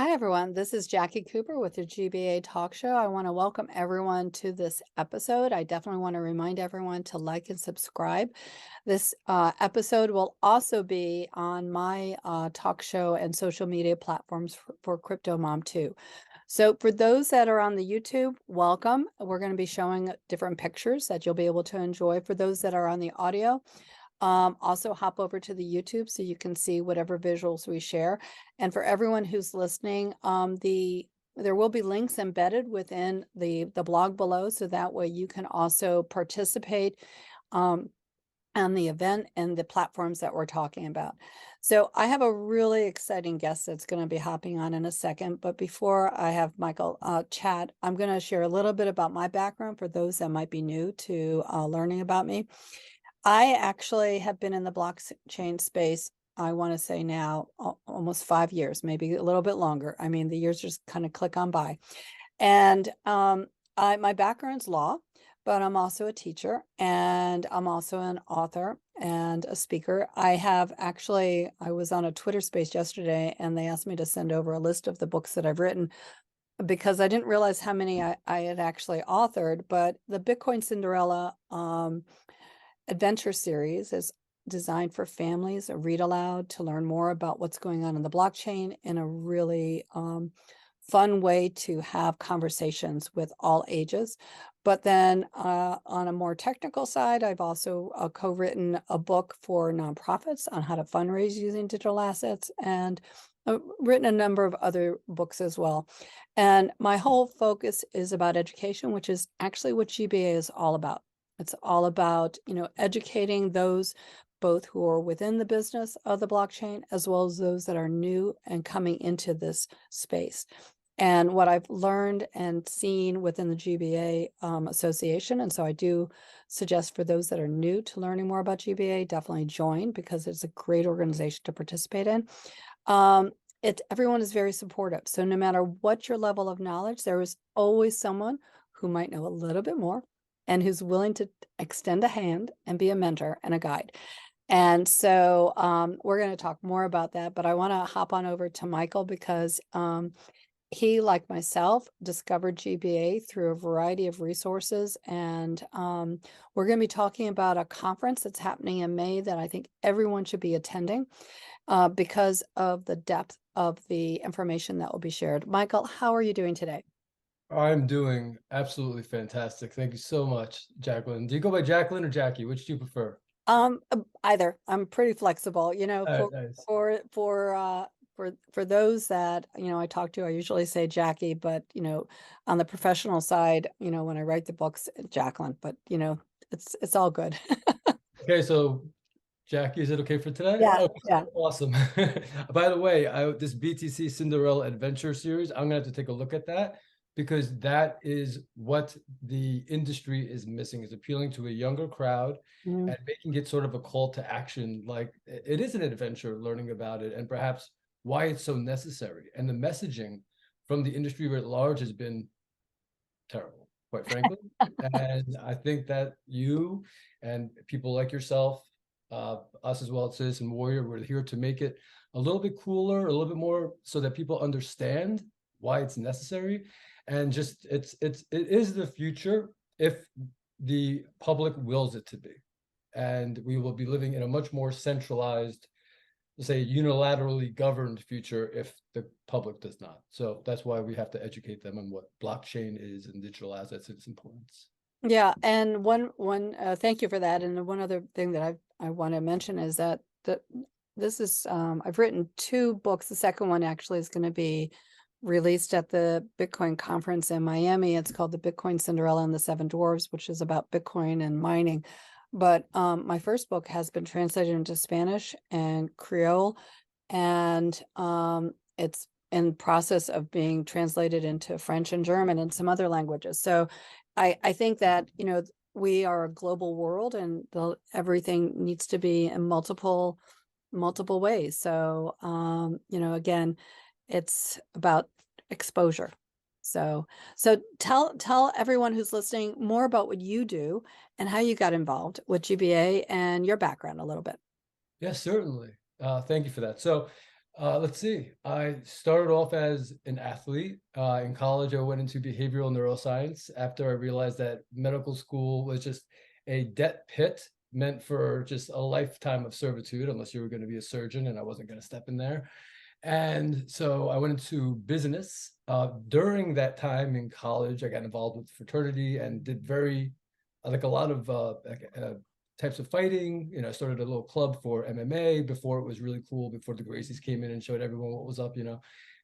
Hi, everyone. This is Jackie Cooper with the GBA Talk Show. I want to welcome everyone to this episode. I definitely want to remind everyone to like and subscribe. This episode will also be on my talk show and social media platforms for Crypto Mom too. So for those that are on the YouTube, welcome. We're going to be showing different pictures that you'll be able to enjoy. For those that are on the audio, also hop over to the YouTube so you can see whatever visuals we share. And for everyone who's listening, there will be links embedded within the blog below, so that way you can also participate on the event and the platforms that we're talking about. So I have a really exciting guest that's going to be hopping on in a second. But before I have Michael chat, I'm going to share a little bit about my background for those that might be new to learning about me. I actually have been in the blockchain space, I want to say now, almost 5 years, maybe a little bit longer. I mean, the years just kind of click on by. And my background's law, but I'm also a teacher and I'm also an author and a speaker. I was on a Twitter space yesterday and they asked me to send over a list of the books that I've written because I didn't realize how many I had actually authored. But the Bitcoin Cinderella adventure series is designed for families, a read aloud to learn more about what's going on in the blockchain in a really fun way to have conversations with all ages. But then on a more technical side, I've also co-written a book for nonprofits on how to fundraise using digital assets, and written a number of other books as well. And my whole focus is about education, which is actually what GBA is all about. It's all about, educating those both who are within the business of the blockchain, as well as those that are new and coming into this space. And what I've learned and seen within the GBA association, and so I do suggest for those that are new to learning more about GBA, definitely join because it's a great organization to participate in. Everyone is very supportive. So no matter what your level of knowledge, there is always someone who might know a little bit more and who's willing to extend a hand and be a mentor and a guide. And so we're going to talk more about that, but I want to hop on over to Michael because he, like myself, discovered GBA through a variety of resources. And we're going to be talking about a conference that's happening in May that I think everyone should be attending because of the depth of the information that will be shared. Michael, how are you doing today? I'm doing absolutely fantastic. Thank you so much, Jacqueline. Do you go by Jacqueline or Jackie? Which do you prefer? Either. I'm pretty flexible, All right, nice. for those that, I talk to, I usually say Jackie, but, on the professional side, when I write the books, Jacqueline, but, it's all good. Okay, so Jackie, is it okay for today? Yeah, Oh, yeah. awesome. By the way, this BTC Cinderella Adventure series, I'm gonna have to take a look at that because that is what the industry is missing, is appealing to a younger crowd Mhm. and making it sort of a call to action. Like it is an adventure learning about it and perhaps why it's so necessary. And the messaging from the industry at large has been terrible, quite frankly. And I think that you and people like yourself, us as well at Citizen Warrior, we're here to make it a little bit cooler, a little bit more so that people understand why it's necessary. And just it is the future if the public wills it to be. And we will be living in a much more centralized, say, unilaterally governed future if the public does not. So that's why we have to educate them on what blockchain is and digital assets and its importance. Yeah, and thank you for that. And one other thing that I want to mention is that this is I've written two books. The second one actually is going to be released at the Bitcoin conference in Miami. It's called The Bitcoin Cinderella and the Seven Dwarves, which is about Bitcoin and mining. But my first book has been translated into Spanish and Creole, and it's in process of being translated into French and German and some other languages. So I think that, we are a global world and everything needs to be in multiple ways. So, again, it's about exposure. So tell everyone who's listening more about what you do and how you got involved with GBA and your background a little bit. Yes, certainly. Thank you for that. So Let's see. I started off as an athlete. In college, I went into behavioral neuroscience after I realized that medical school was just a debt pit meant for just a lifetime of servitude, unless you were going to be a surgeon, and I wasn't going to step in there. And so I went into business. During that time in college, I got involved with fraternity and did very, like a lot of types of fighting. I started a little club for MMA before it was really cool, before the Gracies came in and showed everyone what was up.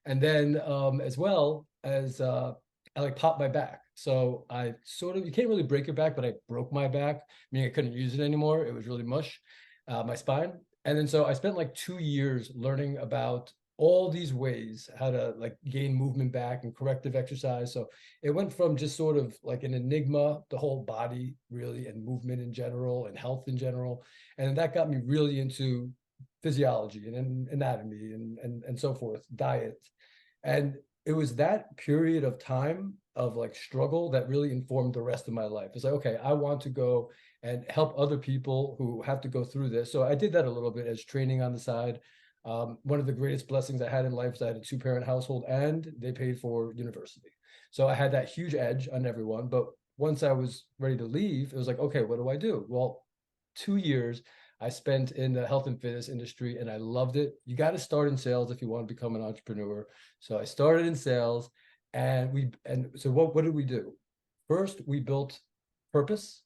And then as well as I like popped my back. So I sort of, you can't really break your back, but I broke my back, meaning I couldn't use it anymore. It was really mush, my spine. And then so I spent like 2 years learning about all these ways how to like gain movement back and corrective exercise. So it went from just sort of like an enigma, the whole body really, and movement in general and health in general. And that got me really into physiology and anatomy and so forth, diet. And it was that period of time of like struggle that really informed the rest of my life. It's like, okay, I want to go and help other people who have to go through this. So I did that a little bit as training on the side. One of the greatest blessings I had in life is I had a two-parent household and they paid for university. So I had that huge edge on everyone. But once I was ready to leave, it was like, okay, what do I do? Well, 2 years I spent in the health and fitness industry and I loved it. You got to start in sales if you want to become an entrepreneur. So I started in sales and so what did we do? First, we built purpose.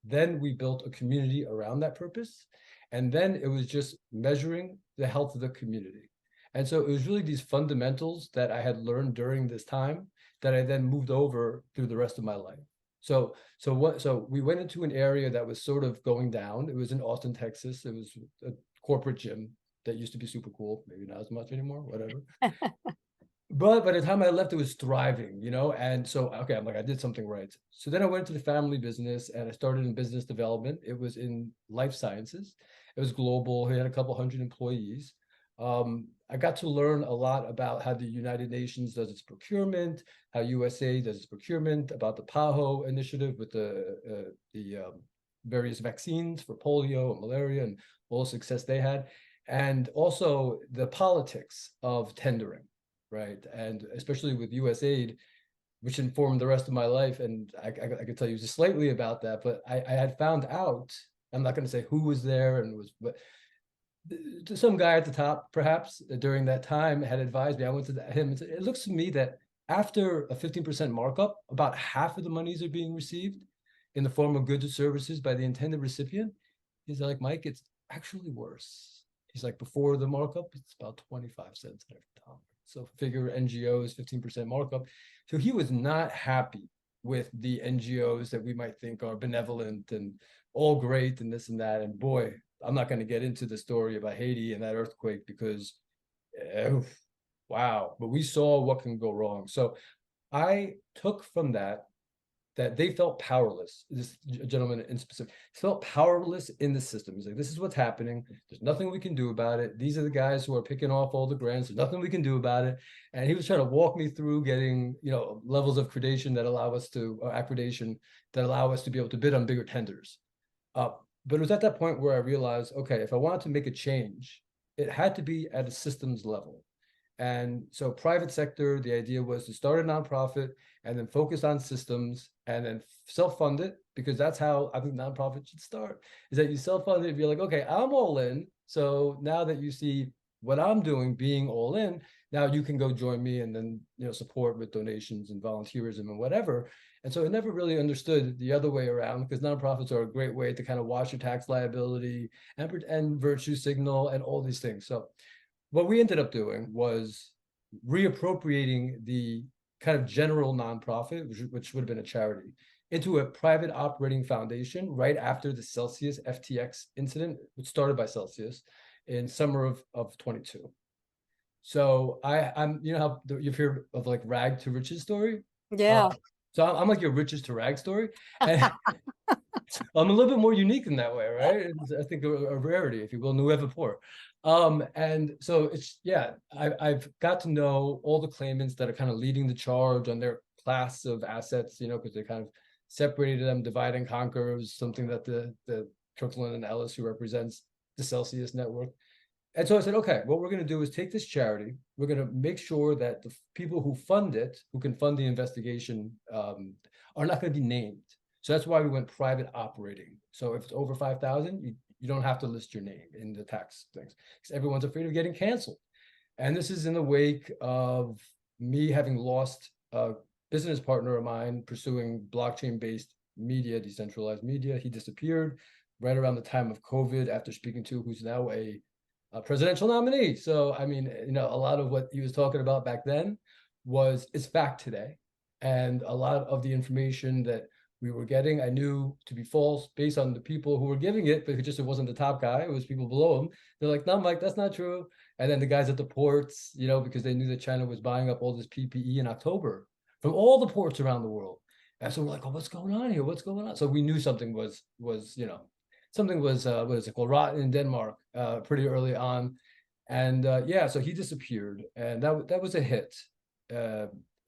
Then we built a community around that purpose. And then it was just measuring the health of the community. And so it was really these fundamentals that I had learned during this time that I then moved over through the rest of my life. So we went into an area that was sort of going down. It was in Austin, Texas. It was a corporate gym that used to be super cool. Maybe not as much anymore, whatever. But by the time I left, it was thriving. And so, okay, I'm like, I did something right. So then I went to the family business and I started in business development. It was in life sciences. It was global. He had a couple hundred employees. I got to learn a lot about how the United Nations does its procurement, how USA does its procurement, about the PAHO initiative with the various vaccines for polio and malaria and all the success they had, and also the politics of tendering, right? And especially with USAID, which informed the rest of my life. And I could tell you just slightly about that, but I had found out, I'm not going to say who was there but some guy at the top, perhaps during that time, had advised me. I went to him and said, it looks to me that after a 15% markup, about half of the monies are being received in the form of goods or services by the intended recipient. He's like, Mike, it's actually worse. He's like, before the markup, it's about 25 cents every dollar. So figure NGOs, 15% markup. So he was not happy with the NGOs that we might think are benevolent and all great and this and that. And boy, I'm not going to get into the story about Haiti and that earthquake because, wow, but we saw what can go wrong. So I took from that they felt powerless. This gentleman in specific felt powerless in the system. He's like, this is what's happening. There's nothing we can do about it. These are the guys who are picking off all the grants. There's nothing we can do about it. And he was trying to walk me through getting, levels of accreditation that allow us to be able to bid on bigger tenders. But it was at that point where I realized, okay, if I wanted to make a change, it had to be at a systems level. And so private sector, the idea was to start a nonprofit and then focus on systems and then self-fund it, because that's how I think nonprofits should start, is that you self-fund it and be like, okay, I'm all in. So now that you see what I'm doing being all in, now you can go join me and then, support with donations and volunteerism and whatever. And so I never really understood the other way around, because nonprofits are a great way to kind of wash your tax liability and virtue signal and all these things. So what we ended up doing was reappropriating the kind of general nonprofit, which would have been a charity, into a private operating foundation right after the Celsius FTX incident, which started by Celsius in summer of 22. So I'm, how you've heard of like rag to riches story? Yeah. So I'm like your riches to rag story. And I'm a little bit more unique in that way, right? It's, I think a rarity, if you will, nous pour. And so I've got to know all the claimants that are kind of leading the charge on their class of assets, because they kind of separated them, divide and conquer was something that the Kirkland and Ellis, who represents the Celsius network, And so I said, okay, what we're going to do is take this charity. We're going to make sure that the people who fund it, who can fund the investigation, are not going to be named. So that's why we went private operating. So if it's over 5,000, you don't have to list your name in the tax things, because everyone's afraid of getting canceled. And this is in the wake of me having lost a business partner of mine pursuing blockchain-based media, decentralized media. He disappeared right around the time of COVID after speaking to who's now a presidential nominee. So, I mean, a lot of what he was talking about back then it's fact today. And a lot of the information that we were getting, I knew to be false based on the people who were giving it, but it wasn't the top guy. It was people below him. They're like, no, Mike, that's not true. And then the guys at the ports, because they knew that China was buying up all this PPE in October from all the ports around the world. And so we're like, oh, what's going on here? What's going on? So we knew something was something was what is it called, rotten in Denmark, pretty early on. And yeah, so he disappeared, and that was a hit.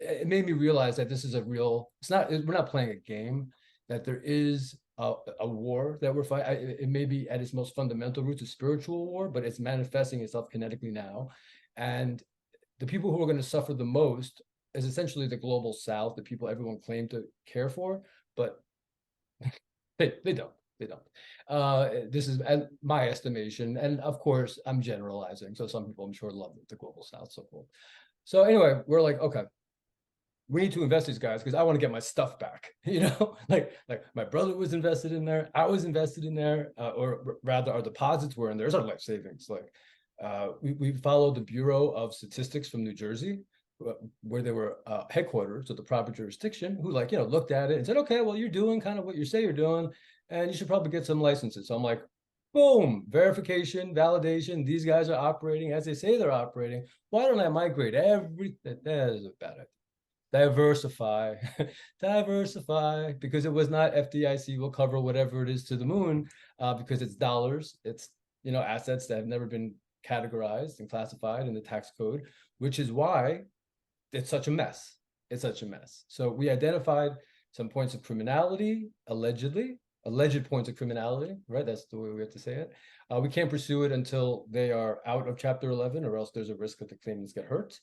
It made me realize that this is we're not playing a game, that there is a war that we're fighting. It may be at its most fundamental roots a spiritual war, but it's manifesting itself kinetically now. And the people who are going to suffer the most is essentially the global south, the people everyone claimed to care for, but they don't. They don't. This is my estimation, and of course, I'm generalizing. So some people, I'm sure, love the global south, so cool. So anyway, we're like, okay, we need to invest these guys because I want to get my stuff back. Like my brother was invested in there, I was invested in there, or rather, our deposits were in there. It's our life savings. Like we followed the Bureau of Statistics from New Jersey, where they were headquarters of the proper jurisdiction, who looked at it and said, okay, well, you're doing kind of what you say you're doing, and you should probably get some licenses. So I'm like, boom, verification, validation. These guys are operating as they say they're operating. Why don't I migrate everything? That is a bad idea. Diversify, diversify, because it was not FDIC will cover whatever it is to the moon, because it's dollars. It's assets that have never been categorized and classified in the tax code, which is why it's such a mess. It's such a mess. So we identified some points of criminality, alleged points of criminality, right? That's the way we have to say it. We can't pursue it until they are out of Chapter 11, or else there's a risk that the claimants get hurt.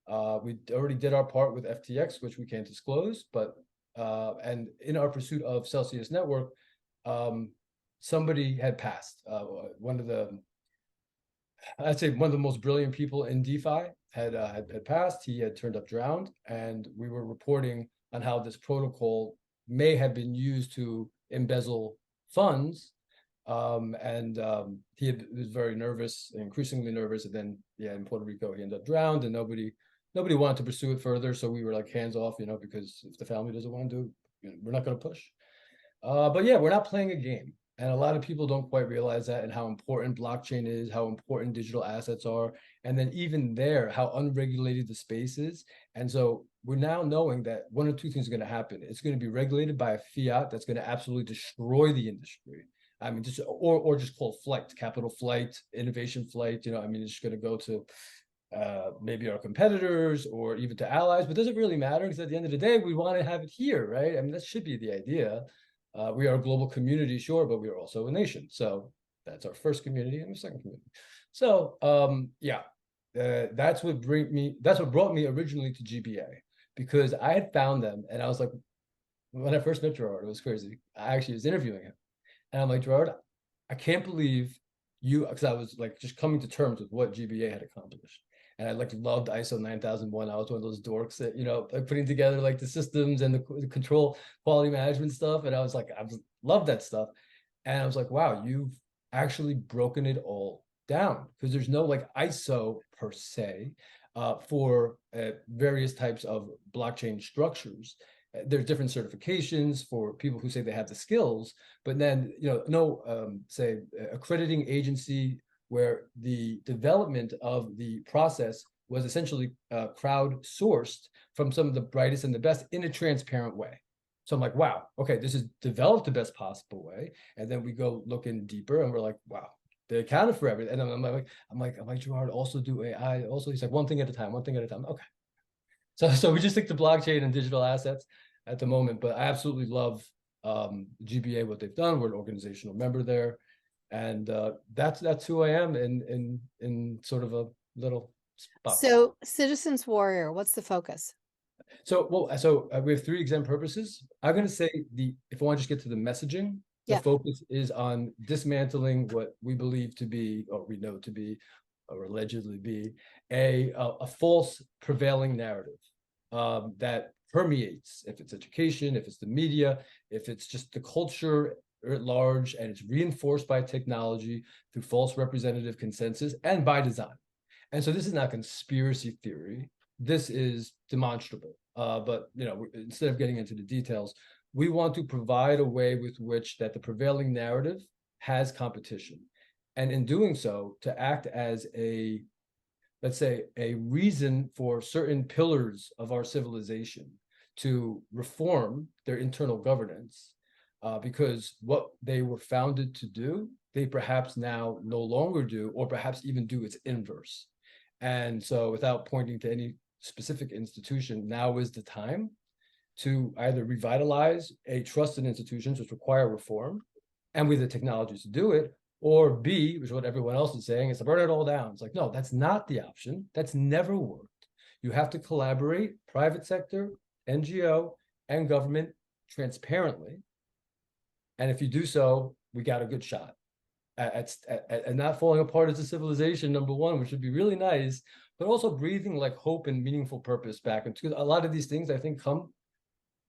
We already did our part with FTX, which we can't disclose, but and in our pursuit of Celsius Network, somebody had passed. I'd say one of the most brilliant people in DeFi had passed. He had turned up drowned, and we were reporting on how this protocol may have been used to embezzle funds. He was very nervous, increasingly nervous. And then, yeah, in Puerto Rico, he ended up drowned, and nobody wanted to pursue it further. So we were like hands off, because if the family doesn't want to do it, we're not going to push. But yeah, we're not playing a game. And a lot of people don't quite realize that, and how important blockchain is, how important digital assets are. And then even there, how unregulated the space is. And so we're now knowing that one or two things are going to happen. It's going to be regulated by a fiat that's going to absolutely destroy the industry. I mean, just called flight, capital flight, innovation flight. It's just going to go to maybe our competitors or even to allies, but does it really matter? Because at the end of the day, we want to have it here, right? I mean, that should be the idea. We are a global community, sure, but we are also a nation. So that's our first community and the second community. So yeah, that's what brought me originally to GBA, because I had found them, and I was like, when I first met Gerard, it was crazy. I actually was interviewing him, and I'm like, Gerard, I can't believe you, because I was like just coming to terms with what GBA had accomplished. And I loved ISO 9001. I was one of those dorks that, like putting together like the systems and the control quality management stuff. And I was like, loved that stuff. And I was like, wow, you've actually broken it all down, because there's no like ISO per se for various types of blockchain structures. There's different certifications for people who say they have the skills, but then, no, say, accrediting agency where the development of the process was essentially crowdsourced from some of the brightest and the best in a transparent way. So I'm like, wow, okay, this is developed the best possible way. And then we go looking deeper, and we're like, wow, they accounted for everything. And I'm like, Gerard, also do AI. Also, he's like, one thing at a time, one thing at a time. Okay. So we just stick to blockchain and digital assets at the moment, but I absolutely love GBA, what they've done. We're an organizational member there. And that's who I am in sort of a little box. So Citizens Warrior, what's the focus? So we have three exempt purposes. I'm going to say if I want to just get to the messaging, the Yeah. focus is on dismantling what we believe to be, or we know to be, or allegedly be a false prevailing narrative that permeates, if it's education, if it's the media, if it's just the culture at large, and it's reinforced by technology through false representative consensus and by design. And so this is not conspiracy theory. This is demonstrable. But instead of getting into the details, we want to provide a way with which that the prevailing narrative has competition, and in doing so, to act as let's say, a reason for certain pillars of our civilization to reform their internal governance, because what they were founded to do, they perhaps now no longer do, or perhaps even do its inverse. And so, without pointing to any specific institution, now is the time to either revitalize a trusted institutions which require reform, and we have the technologies to do it, or B, which is what everyone else is saying, is to burn it all down. It's like, no, that's not the option. That's never worked. You have to collaborate, private sector, NGO, and government transparently. And if you do so, we got a good shot at not falling apart as a civilization, number one, which would be really nice, but also breathing like hope and meaningful purpose back into a lot of these things, I think, come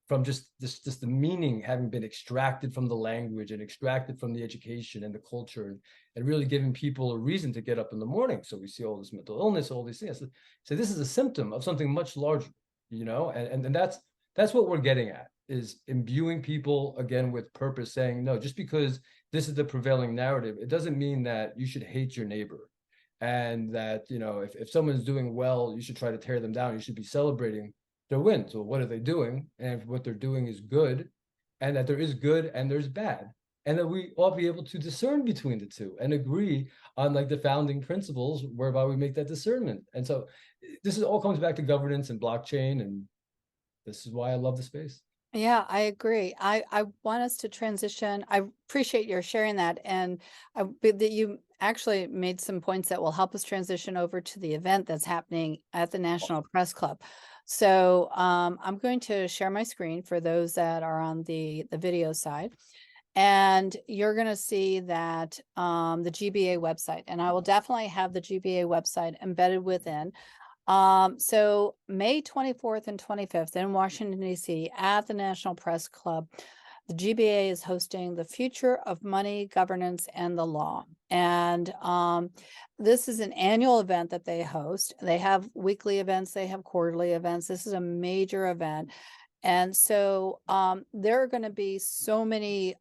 from just the meaning having been extracted from the language and extracted from the education and the culture, and really giving people a reason to get up in the morning. So we see all this mental illness, all these things. So this is a symptom of something much larger, and that's what we're getting at, is imbuing people again with purpose, saying, no, just because this is the prevailing narrative, it doesn't mean that you should hate your neighbor, and that, if someone's doing well, you should try to tear them down. You should be celebrating their wins. So what are they doing? And if what they're doing is good, and that there is good and there's bad, and that we all be able to discern between the two and agree on like the founding principles whereby we make that discernment. And so this all comes back to governance and blockchain, and this is why I love the space. Yeah, I agree. I want us to transition. I appreciate your sharing that, and that you actually made some points that will help us transition over to the event that's happening at the National Press Club. So I'm going to share my screen for those that are on the video side, and you're going to see that the GBA website, and I will definitely have the GBA website embedded within. So May 24th and 25th in Washington, D.C. at the National Press Club, the GBA is hosting the Future of Money, Governance, and the Law. And this is an annual event that they host. They have weekly events, they have quarterly events. This is a major event. And so there are going to be so many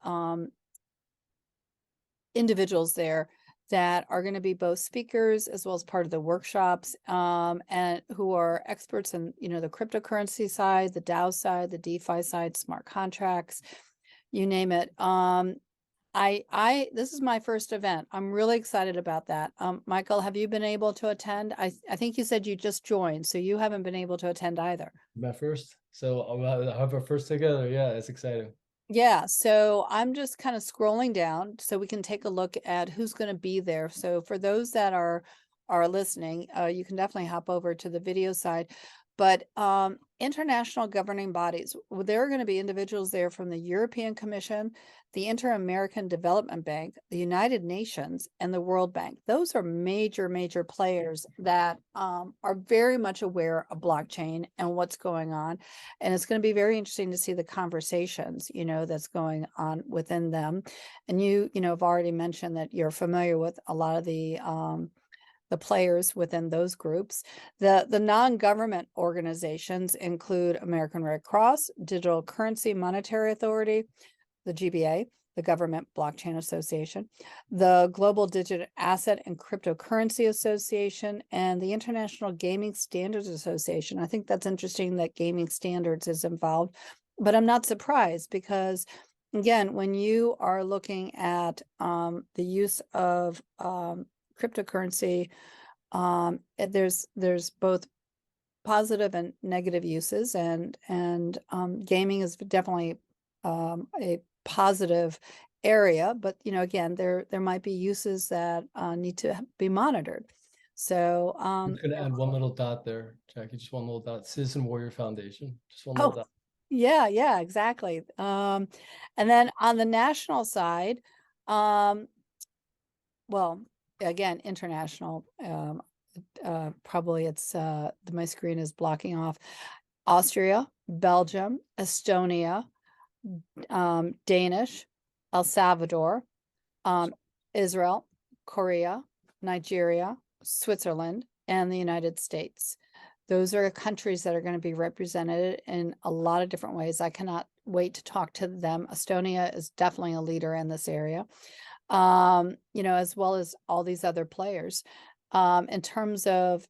individuals there that are going to be both speakers as well as part of the workshops, and who are experts in, the cryptocurrency side, the DAO side, the DeFi side, smart contracts, you name it. This is my first event. I'm really excited about that. Michael, have you been able to attend? I think you said you just joined, so you haven't been able to attend either. My first. So I'll have our first together. Yeah, it's exciting. Yeah, so I'm just kind of scrolling down so we can take a look at who's going to be there. So for those that are listening, you can definitely hop over to the video side. But international governing bodies, there are going to be individuals there from the European Commission, the Inter-American Development Bank, the United Nations, and the World Bank. Those are major, major players that are very much aware of blockchain and what's going on. And it's going to be very interesting to see the conversations, that's going on within them. And you have already mentioned that you're familiar with a lot of the players within those groups. The non-government organizations include American Red Cross, Digital Currency Monetary Authority, the GBA, the Government Blockchain Association, the Global Digital Asset and Cryptocurrency Association, and the International Gaming Standards Association. I think that's interesting that gaming standards is involved, but I'm not surprised because, again, when you are looking at the use of cryptocurrency, there's both positive and negative uses, and gaming is definitely a positive area, but again, there might be uses that need to be monitored. So I'm just gonna add one little dot there, Jackie, just one little dot. Citizen Warrior Foundation, just one little oh dot. yeah, exactly. And then on the national side, well, again, international, probably it's my screen is blocking off. Austria, Belgium, Estonia, Danish, El Salvador, Israel, Korea, Nigeria, Switzerland, and the United States. Those are countries that are going to be represented in a lot of different ways. I cannot wait to talk to them. Estonia is definitely a leader in this area, as well as all these other players. In terms of,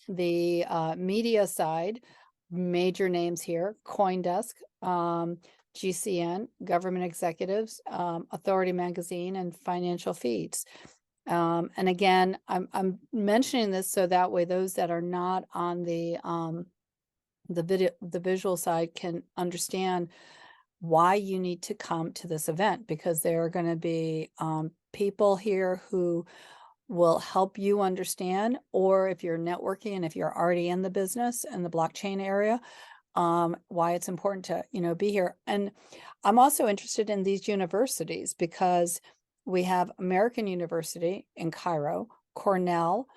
the media side, major names here: CoinDesk, GCN, Government Executives, Authority Magazine, and Financial Feeds. And again, I'm mentioning this so that way those that are not on the visual side can understand why you need to come to this event, because there are going to be people here who will help you understand, or if you're networking and if you're already in the business and the blockchain area, why it's important to be here. And I'm also interested in these universities, because we have American University in Cairo, Cornell,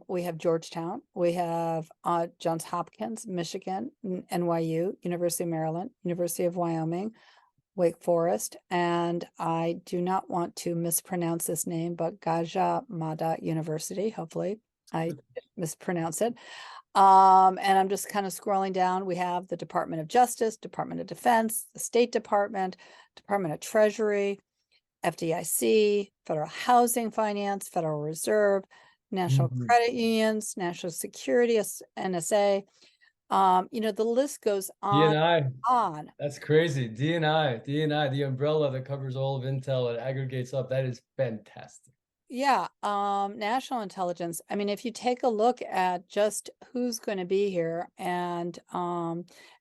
we have Georgetown, we have Johns Hopkins, Michigan, NYU, University of Maryland, University of Wyoming, Wake Forest, and I do not want to mispronounce this name, but Gajah Mada University. Hopefully I mispronounce it. And I'm just kind of scrolling down. We have the Department of Justice, Department of Defense, the State Department, Department of Treasury, FDIC, Federal Housing Finance, Federal Reserve, National Credit Unions, National Security, NSA. The list goes on DNI. on. That's crazy. DNI, the umbrella that covers all of Intel and aggregates up. That is fantastic. Yeah, national intelligence. I mean, if you take a look at just who's going to be here, and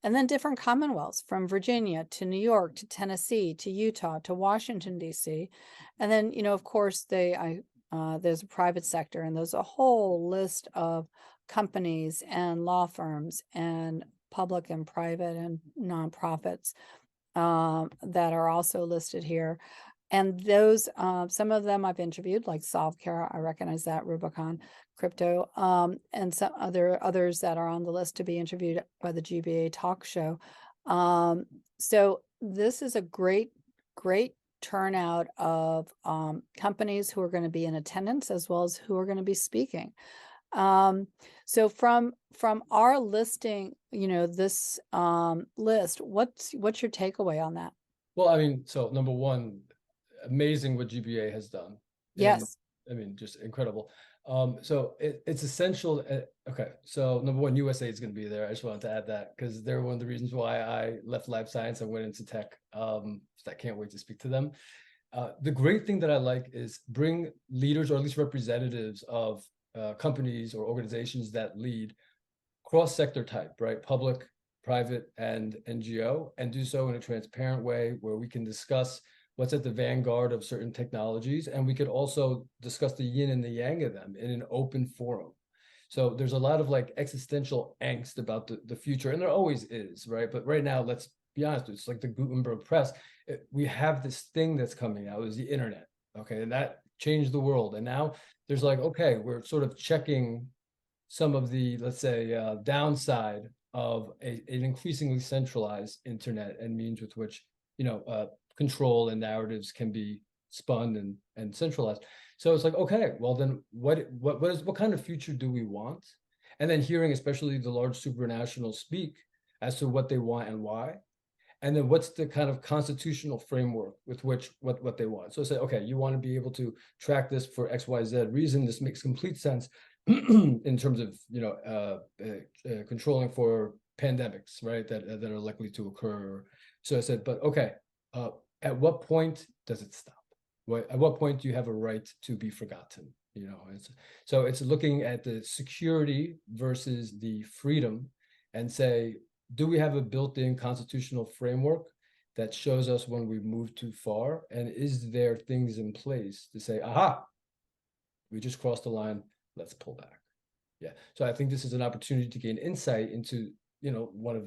then different commonwealths from Virginia to New York to Tennessee to Utah to Washington D.C., and then of course there's a private sector, and there's a whole list of companies and law firms and public and private and nonprofits that are also listed here. And those, some of them I've interviewed, like SolveCare, I recognize that, Rubicon Crypto, and some others that are on the list to be interviewed by the GBA talk show. So this is a great turnout of companies who are going to be in attendance, as well as who are going to be speaking. So from our listing, this list, what's your takeaway on that? Well, I mean, so number one, amazing what GBA has done. And Yes. I mean, just incredible. So it's essential. Okay, so number one, USA is going to be there. I just wanted to add that because they're one of the reasons why I left life science and went into tech. So I can't wait to speak to them. The great thing that I like is bring leaders, or at least representatives of companies or organizations that lead cross-sector type, right? Public, private, and NGO, and do so in a transparent way where we can discuss what's at the vanguard of certain technologies, and we could also discuss the yin and the yang of them in an open forum. So there's a lot of like existential angst about the future, and there always is, right? But right now, let's be honest, it's like the Gutenberg press. We have this thing that's coming out, is the internet, okay? And that changed the world. And now there's like, okay, we're sort of checking some of the, let's say, downside of an increasingly centralized internet and means with which, control and narratives can be spun and centralized. So it's like, okay, well then what kind of future do we want? And then hearing especially the large supranationals speak as to what they want and why. And then what's the kind of constitutional framework with which what they want. So say, okay, you want to be able to track this for XYZ reason. This makes complete sense in terms of controlling for pandemics, right? That are likely to occur. So I said, but okay, at what point does it stop? At what point do you have a right to be forgotten? So it's looking at the security versus the freedom, and say, do we have a built-in constitutional framework that shows us when we move too far? And is there things in place to say, aha, we just crossed the line, let's pull back? Yeah. So I think this is an opportunity to gain insight into, one of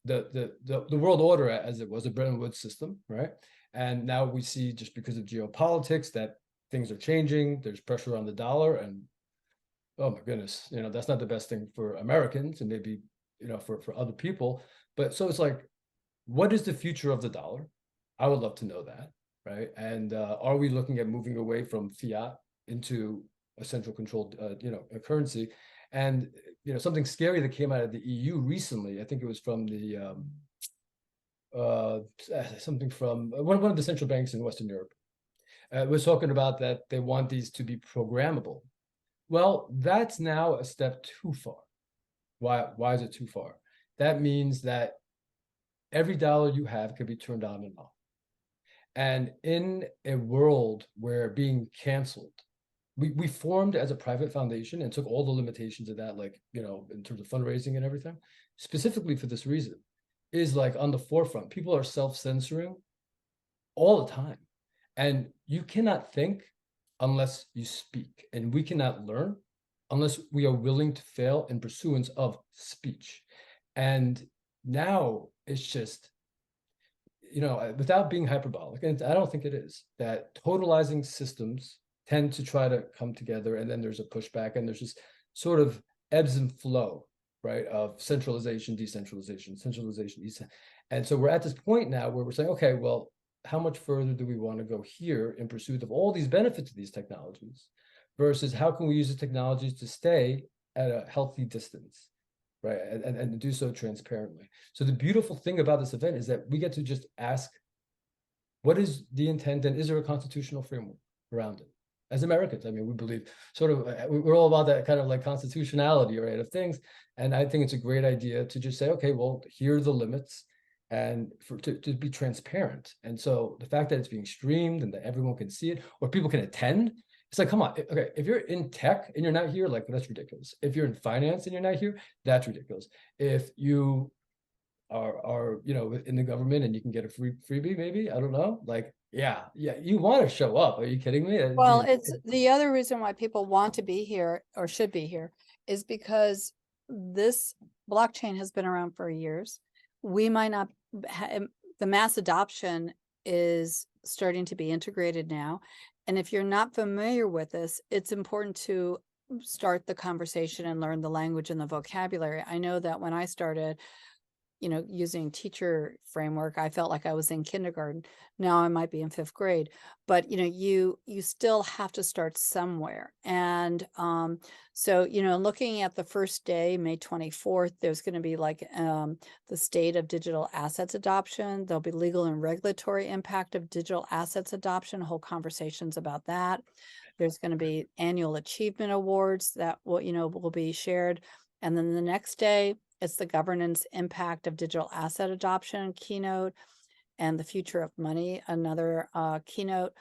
the world order as it was, a Bretton Woods system, right? And now we see, just because of geopolitics, that things are changing. There's pressure on the dollar, and oh my goodness, that's not the best thing for Americans, and maybe for other people. But so it's like, what is the future of the dollar? I would love to know that, right? And are we looking at moving away from fiat into a central controlled, a currency? And something scary that came out of the EU recently, I think it was from the something from one of the central banks in Western Europe, was talking about that they want these to be programmable. Well, that's now a step too far. Why is it too far? That means that every dollar you have can be turned on and off. And in a world where being canceled, we formed as a private foundation and took all the limitations of that, like, in terms of fundraising and everything, specifically for this reason, is like on the forefront. People are self-censoring all the time. And you cannot think unless you speak. And we cannot learn unless we are willing to fail in pursuance of speech. And now it's just, without being hyperbolic, and I don't think it is, that totalizing systems tend to try to come together, and then there's a pushback, and there's just sort of ebbs and flow, right, of centralization, decentralization, centralization, and so we're at this point now where we're saying, okay, well, how much further do we want to go here in pursuit of all these benefits of these technologies, versus how can we use the technologies to stay at a healthy distance, right, and do so transparently? So the beautiful thing about this event is that we get to just ask, what is the intent, and is there a constitutional framework around it? As Americans, I mean, we believe we're all about that kind of like constitutionality, right, of things. And I think it's a great idea to just say, okay, well, here are the limits, and to be transparent. And so the fact that it's being streamed and that everyone can see it, or people can attend, it's like, come on, okay, if you're in tech and you're not here, like, that's ridiculous. If you're in finance and you're not here, that's ridiculous. If you are in the government and you can get a freebie, maybe, I don't know, like, yeah, you want to show up. Are you kidding me? Well, it's the other reason why people want to be here or should be here is because this blockchain has been around for years. We might not the mass adoption is starting to be integrated now. And if you're not familiar with this, it's important to start the conversation and learn the language and the vocabulary. I know that when I started, using teacher framework, I felt like I was in kindergarten. Now I might be in 5th grade, but you still have to start somewhere. And so looking at the first day, May 24th, there's going to be like the state of digital assets adoption. There'll be legal and regulatory impact of digital assets adoption, whole conversations about that. There's going to be annual achievement awards that will be shared. And then the next day, it's the governance impact of digital asset adoption keynote, and the future of money, another keynote.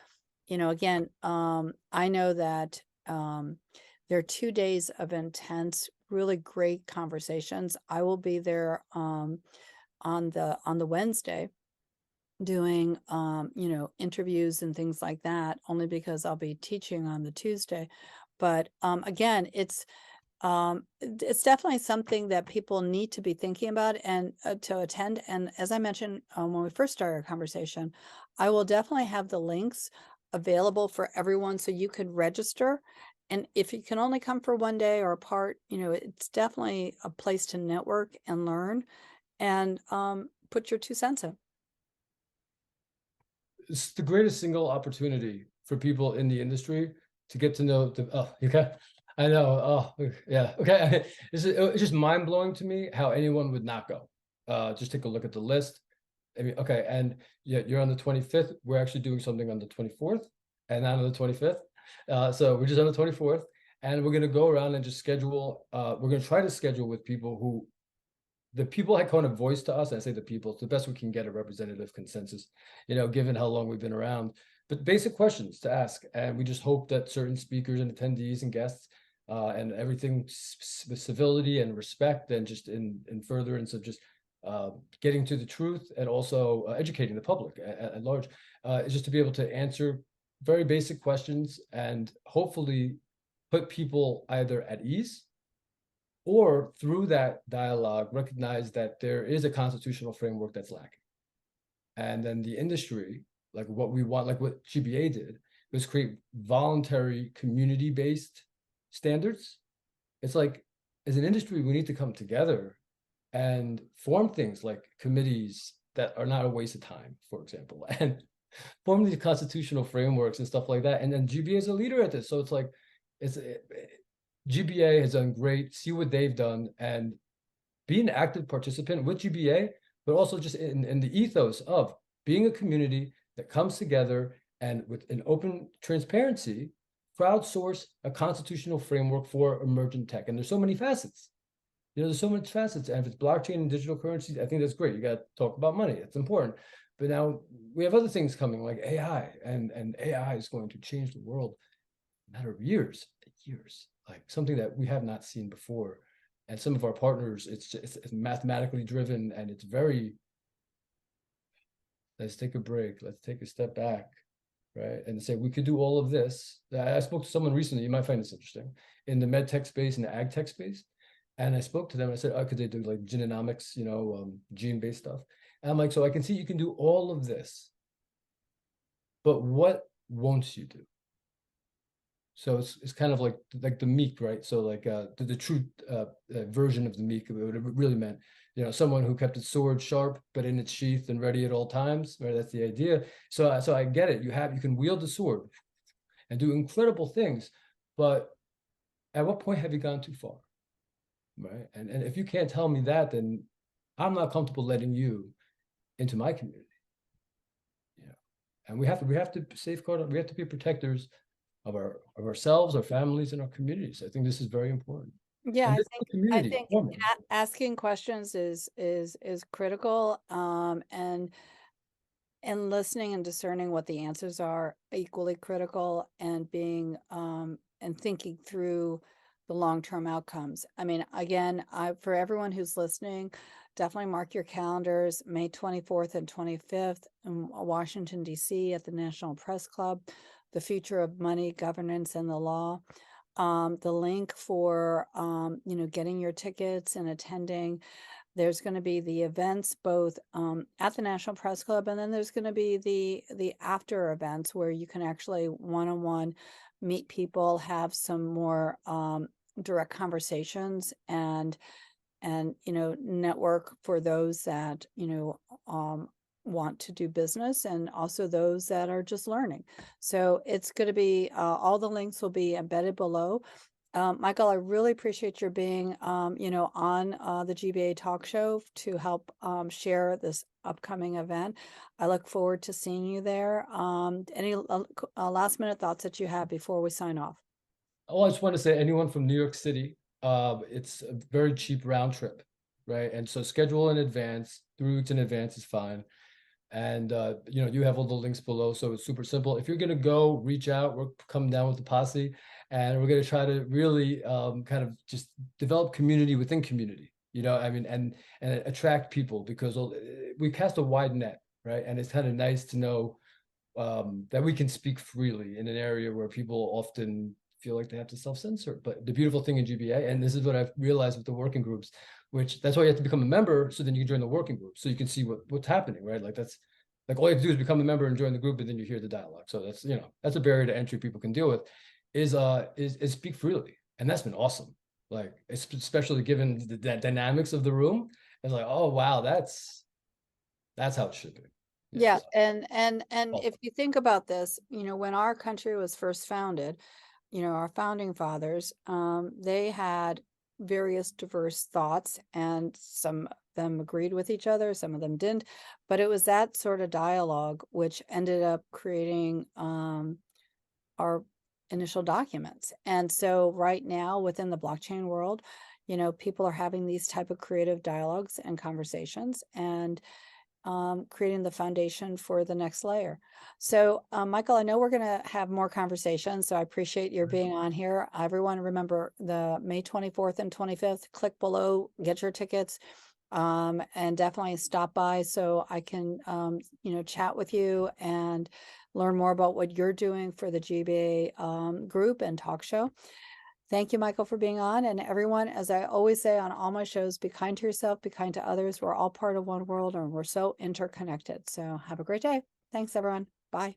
Again, I know that there are 2 days of intense, really great conversations. I will be there on the Wednesday doing interviews and things like that, only because I'll be teaching on the Tuesday. But again, it's definitely something that people need to be thinking about and to attend. And as I mentioned, when we first started our conversation, I will definitely have the links available for everyone so you could register. And if you can only come for one day or a part, it's definitely a place to network and learn and put your 2 cents in. It's the greatest single opportunity for people in the industry to get to know okay. I know. Oh, yeah. Okay. It's just mind blowing to me how anyone would not go. Just take a look at the list. I mean, okay. And yeah, you're on the 25th. We're actually doing something on the 24th and not on the 25th. So we're just on the 24th, and we're going to go around and just schedule. We're going to try to schedule with people who, the people had kind of voiced to us. I say the people, it's the best we can get a representative consensus, given how long we've been around, but basic questions to ask. And we just hope that certain speakers and attendees and guests and everything with civility and respect, and just in furtherance of just getting to the truth and also educating the public at large, is just to be able to answer very basic questions and hopefully put people either at ease or through that dialogue recognize that there is a constitutional framework that's lacking. And then the industry, like what we want, like what GBA did, was create voluntary community-based standards. It's like, as an industry, we need to come together and form things like committees that are not a waste of time, for example, and form these constitutional frameworks and stuff like that. And then GBA is a leader at this. So it's like, GBA has done great, see what they've done, and be an active participant with GBA, but also just in the ethos of being a community that comes together and with an open transparency, crowdsource a constitutional framework for emergent tech. And there's so many facets. There's so much facets. And if it's blockchain and digital currencies, I think that's great. You got to talk about money. It's important. But now we have other things coming like AI, and AI is going to change the world in a matter of years, like something that we have not seen before. And some of our partners, it's mathematically driven, and it's very, let's take a break, let's take a step back, right? And say, we could do all of this. I spoke to someone recently, you might find this interesting, in the med tech space and the ag tech space. And I spoke to them, and I said, oh, could they do like genomics, gene-based stuff? And I'm like, so I can see you can do all of this, but what won't you do? So it's kind of like the meek, right? So like the true version of the meek, what it really meant, someone who kept its sword sharp but in its sheath and ready at all times, right? That's the idea. So I get it. You can wield the sword and do incredible things, but at what point have you gone too far, right? And if you can't tell me that, then I'm not comfortable letting you into my community. And we have to safeguard. We have to be protectors of ourselves, our families, and our communities. I think this is very important. Yeah, And I this think I community think forming. asking questions is critical, and listening and discerning what the answers are equally critical, and being and thinking through the long-term outcomes. I mean, again, for everyone who's listening, definitely mark your calendars, May 24th and 25th in Washington, D.C. at the National Press Club, The Future of Money, Governance, and the Law. The link for, getting your tickets and attending. There's going to be the events both at the National Press Club, and then there's going to be the after events where you can actually one-on-one meet people, have some more direct conversations, and network for those that want to do business, and also those that are just learning. So it's going to be all the links will be embedded below. Michael, I really appreciate your being, on the GBA talk show to help share this upcoming event. I look forward to seeing you there. Any last minute thoughts that you have before we sign off? Oh, I just want to say, anyone from New York City, it's a very cheap round trip, right? And so schedule in advance, 3 weeks in advance is fine. And you have all the links below, so it's super simple. If you're gonna go, reach out. We're coming down with the posse, and we're gonna try to really kind of just develop community within community. I mean, and attract people, because we cast a wide net, right? And it's kind of nice to know that we can speak freely in an area where people often feel like they have to self-censor. But the beautiful thing in GBA, and this is what I've realized with the working groups, which that's why you have to become a member, so then you can join the working group, so you can see what's happening, right? Like that's like all you have to do is become a member and join the group, and then you hear the dialogue. So that's a barrier to entry people can deal with, is speak freely, and that's been awesome. Like especially given the dynamics of the room, it's like, oh wow, that's how it should be. Yeah, So, and if you think about this, when our country was first founded, our founding fathers, they had various diverse thoughts, and some of them agreed with each other, some of them didn't, but it was that sort of dialogue which ended up creating our initial documents. And so right now within the blockchain world, people are having these type of creative dialogues and conversations, and creating the foundation for the next layer. So, Michael, I know we're going to have more conversations, so I appreciate your being on here. Everyone, remember the May 24th and 25th, click below, get your tickets. and definitely stop by so I can, chat with you and learn more about what you're doing for the GBA group and talk show. Thank you, Michael, for being on. And everyone, as I always say on all my shows, be kind to yourself, be kind to others. We're all part of one world and we're so interconnected. So have a great day. Thanks, everyone. Bye.